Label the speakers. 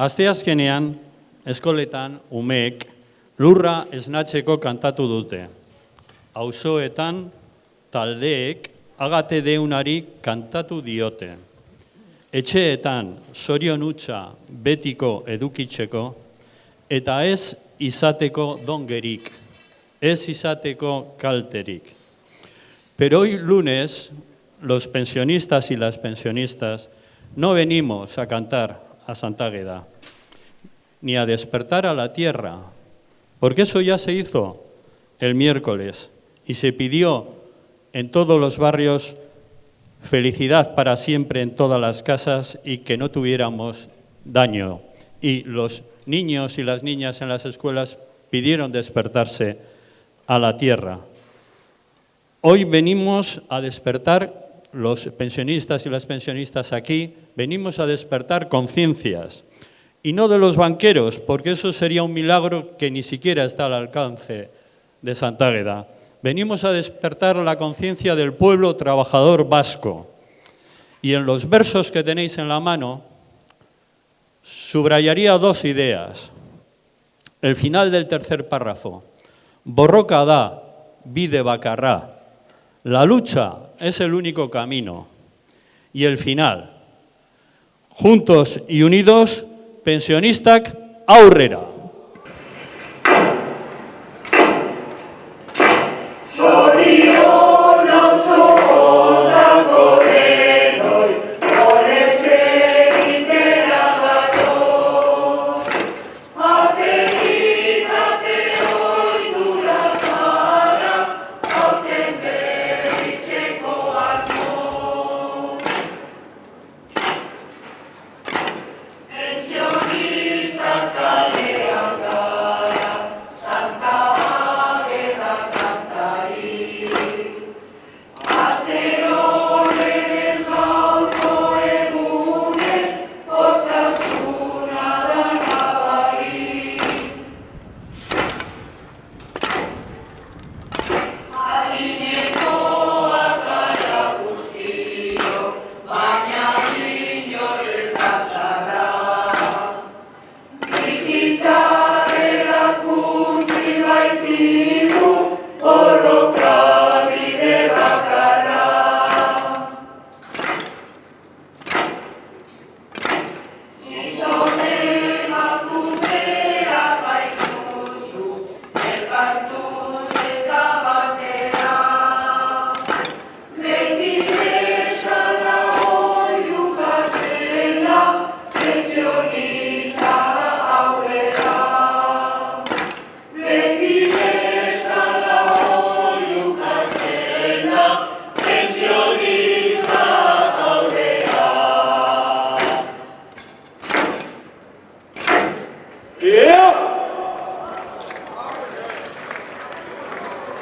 Speaker 1: Asteazkenean, eskoletan, umeek, lurra esnatzeko kantatu dute. Auzoetan, taldeek, agate deunari kantatu diote. Etxeetan, zorion hutsa betiko edukitzeko, eta ez izateko dongerik, ez izateko kalterik. Pero hoy lunes, los pensionistas y las pensionistas no venimos a cantar a Santa Águeda, ni a despertar a la tierra, porque eso ya se hizo el miércoles y se pidió en todos los barrios felicidad para siempre en todas las casas y que no tuviéramos daño. Y los niños y las niñas en las escuelas pidieron despertarse a la tierra. Hoy venimos a despertar, los pensionistas y las pensionistas aquí, venimos a despertar conciencias. Y no de los banqueros, porque eso sería un milagro que ni siquiera está al alcance de Santa Águeda. Venimos a despertar la conciencia del pueblo trabajador vasco. Y en los versos que tenéis en la mano, subrayaría dos ideas. El final del tercer párrafo. Borroka da, bide bakarra. La lucha es el único camino. Y el final. Juntos y unidos, pensionistak aurrera.
Speaker 2: Yeah!